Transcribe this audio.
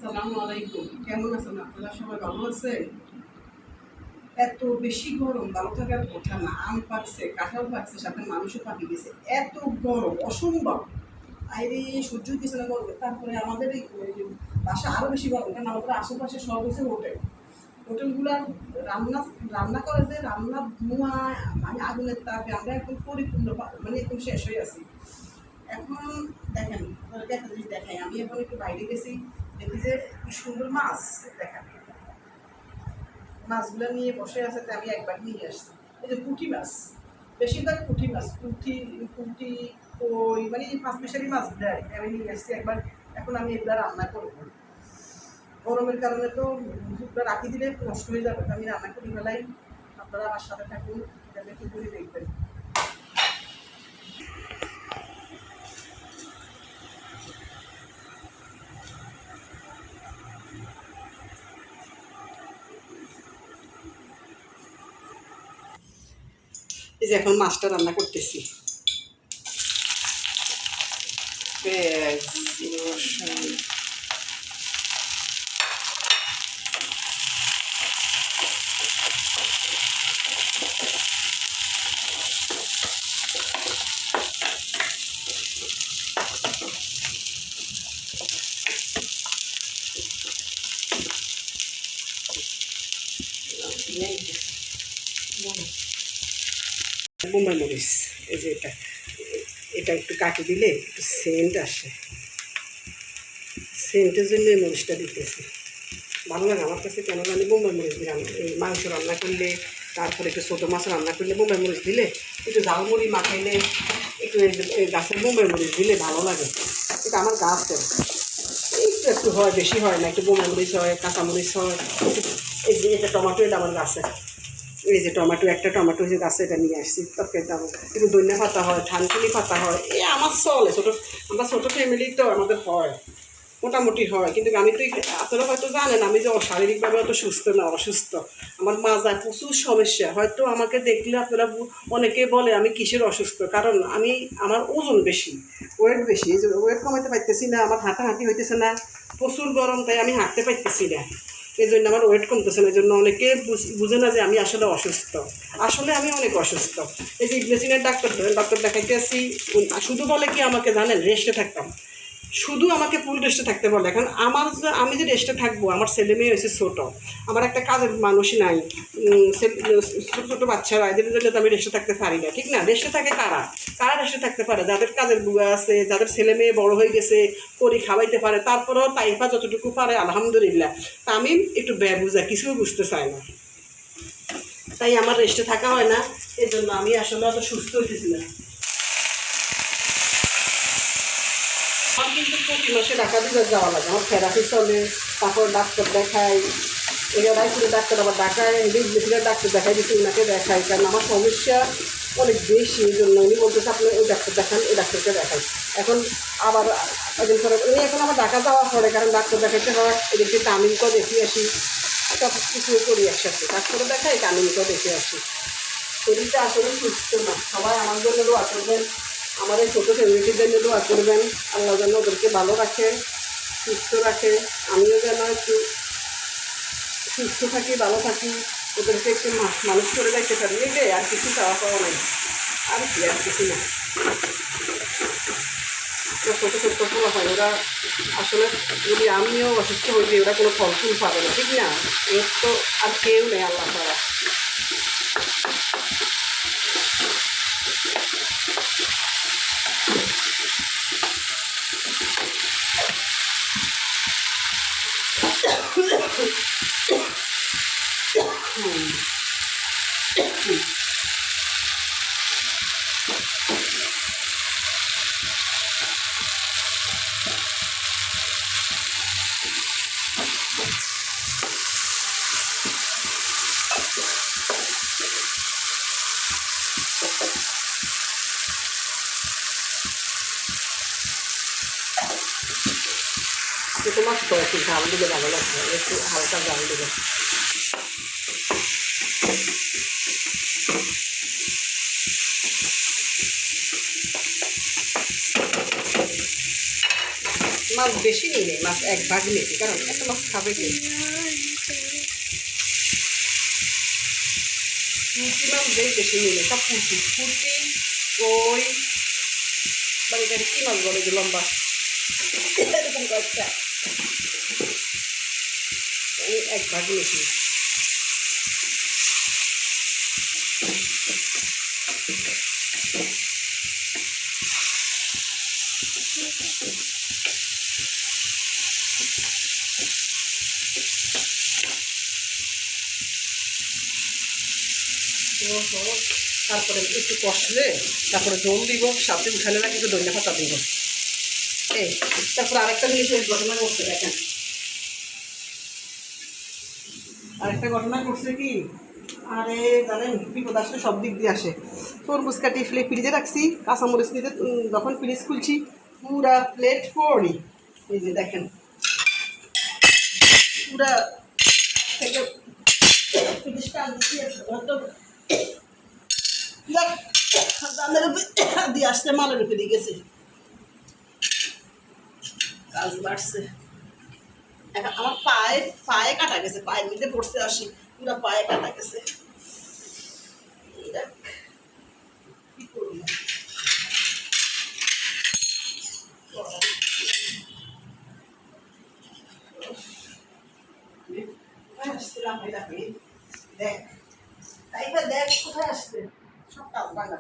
আসসালামু আলাইকুম। কেমন আছেন আপনারা? সবাই ভালো আছেন? এত বেশি গরম, ভালো থাকার কথা না। আম পাকছে, কাঁঠাল পাকছে, সাথে মানুষও পাকি গেছে। এত গরম, অসম্ভব। আরে সহ্য হইতেছে না গরমে। তারপরে আমাদের এই বাসা আরো বেশি গরম, কারণ আমাদের আশেপাশে সব হচ্ছে হোটেল। হোটেলগুলার রান্না রান্না করে যে রান্না ধোঁয়া, মানে আগুনের তাপে আমরা একদম পরিপূর্ণ মানে একদম শেষ হয়ে আছি। এখন দেখেন, আপনাদেরকে একটা জিনিস দেখাই। আমি এখন একটু বাইরে গেছি, দেখি যে কি সুন্দর মাছ। দেখেন মাছগুলো নিয়ে বসে আছে, তো আমি একবার নিয়ে আসছি। এই যে পুঁটি মাছ, বেশিরভাগ পুঁটি মাছ, পুঁটি কই, মানে এই মাছ ফিশারি মাছগুলো আর কি আমি নিয়ে আসছি একবার। এখন আমি এগুলো রান্না করবো। গরমের কারণে তো দুধটা রাখি দিলে নষ্ট হয়ে যাবে, তো আমি রান্না করি বেলায়। আপনারা আমার সাথে থাকুন, এটা কি করে দেখবেন। এই যে এখন মাছটা রান্না করতেছি। পেঁয়াজ, রসুন, বোম্বাই মরিচ। এই যে এটা এটা একটু কাটি দিলে একটু সেন্ট আসে, সেন্টের জন্য এই মরিচটা দিতেছি। ভালো লাগে আমার কাছে, কেন জানি বোম্বাই মরিচ দিলাম এই মাংস রান্না করলে, তারপরে একটু ছোটো মাছ রান্না করলে বোম্বাই মরিচ দিলে, একটু ঝালমুড়ি মাখাইলে, একটু এই গাছের বোম্বাই মরিচ দিলে ভালো লাগে। এটা আমার গাছের, একটু একটু হয়, বেশি হয় না। একটু বোম্বাই মরিচ হয়, কাঁচামরিচ হয়। এই যে এটা টমেটো, এটা আমার গাছের। এই যে টমেটো, একটা টমেটো যে গাছে, এটা নিয়ে আসছি তরকারি দাম। একটু ধনিয়া পাতা হয়, থানকুনি পাতা হয়, এই আমার চলে। ছোটো, আমরা ছোটো ফ্যামিলি তো, আমাদের হয় মোটামুটি হয়। কিন্তু আমি তো আপনারা হয়তো জানেন আমি যে শারীরিকভাবে অত সুস্থ না, অসুস্থ। আমার মাজায় প্রচুর সমস্যা। হয়তো আমাকে দেখলে আপনারা অনেকে বলে আমি কিসের অসুস্থ, কারণ আমি আমার ওজন বেশি, ওয়েট বেশি। এই যে ওয়েট কমাতে পারতেছি না, আমার হাঁটাহাঁটি হইতেছে না, প্রচুর গরম, তাই আমি হাঁটতে পারতেছি না। এই জন্য আমার ওয়েট কমতেছে না। এই জন্য অনেকে বুঝে না যে আমি আসলে অসুস্থ। আসলে আমি অনেক অসুস্থ। এই যে ইবনেসিনের ডাক্তার দেখাইতে আসি, শুধু বলে কি আমাকে জানেন, রেস্টে থাকতাম। শুধু আমাকে ফুল রেস্টে থাকতে বলে। এখন আমার যে আমি যে রেস্টে থাকবো, আমার ছেলে মেয়ে হয়েছে ছোটো, আমার একটা কাজের মানুষই নাই, ছোটো ছোটো বাচ্চারা, এদের জন্য তো আমি রেস্টে থাকতে পারি না, ঠিক না? রেস্টে থাকে কারা? কারা রেস্টে থাকতে পারে? যাদের কাজের বুয়া আছে, যাদের ছেলে মেয়ে বড় হয়ে গেছে, করি খাওয়াইতে পারে, তারপরেও তাইফা যতটুকু পারে আলহামদুলিল্লাহ। তা আমি একটু বুঝা, কিছু বুঝতে চাই না, তাই আমার রেস্টে থাকা হয় না। এই জন্য আমি আসলে অত সুস্থ হইতেছি না। আমার কিন্তু প্রতি মাসে ঢাকা বিভাগ যাওয়া লাগে, আমার থেরাপি চলে, তারপর ডাক্তার দেখাই। এরা রায়পুরের ডাক্তার আবার ঢাকায় বেশিরভাগ ডাক্তার দেখাই দিচ্ছি, ওনাকে দেখাই, কারণ আমার সমস্যা অনেক বেশি। এই জন্য উনি বলতেছে আপনি ওই ডাক্তার দেখান, ওই ডাক্তারকে দেখাই। এখন আবার একদিন পরে উনি এখন আবার ঢাকা যাওয়া পড়ে, কারণ ডাক্তার দেখাইতে হয়। এদিকে তামিলকেও দেখে আসি, সব কিছু করি একসাথে। ডাক্তারও দেখাই, তামিলকেও দেখে আসি। শরীরটা আসলে সুস্থ না। সবাই আমার জন্য দোয়া করবেন, আমার এই ছোটো ফ্যামিলিটির জন্য দোয়া করবেন। আল্লাহ যেন ওদেরকে ভালো রাখে, সুস্থ রাখে। আমিও যেন একটু সুস্থ থাকি, ভালো থাকি, ওদেরকে একটু মানুষ করে যাইতে পারি। এটাই, আর কিছু চাওয়া পাওয়া নেই, আর কি, আর কিছু না। ছোটো ছোট্ট ফল হয়, ওরা আসলে যদি আমিও অসুস্থ হয়ে যাই, ওরা কোনো ফল ফুল পাবে না, ঠিক না? এর তো আর কেউ নেই আল্লাহ ছাড়া। ছোটো মাছ তো একটু ঝাল দিলে ভালো লাগবে, একটু হালকা ঝাল দিলে। মাছ বেশি নিই নেই, মাছ এক ভাগ নিয়েছি, কারণ এত মাছ খাবে কি। পুঁটি মাছ বেশি নিই নেই, সব পুঁটি পুঁটি কই বাড়িটারি কী মাছ বলে যে লম্বা এরকম কয়েকটা আমি এক ভাগ নিয়েছি। তারপরে একটু কষলে তারপরে জল দিব, সাথে উঠালে না কিন্তু ধনিয়া পাতা দিব। এই তারপরে আরেকটা জিনিস ঘটনা করছে দেখেন, আরেকটা ঘটনা করছে কি, আরে জানেন বিপদ আসলে সব দিক দিয়ে আসে। তরমুজ কাটি ফ্রিজে রাখছি, কাঁচামরিচ নিতে যখন ফ্রিজ খুলছি পুরা প্লেট পড়ি। এই যে দেখেন পুরা থেকে ফ্রিজটা হয়তো দামের উপরে দিয়ে আসছে, মালের উপরে দিয়ে গেছে, কাজ বাড়ছে। এখন আমার পায়ে পায়ে কাটা গেছে, পায়ের মধ্যে পড়ছে আসি, পুরা পায়ে কাটা গেছে। কি করবো আসছিলাম, দেখ তাই দেখ কোথায় আসছে, সব কাজ বাঙা।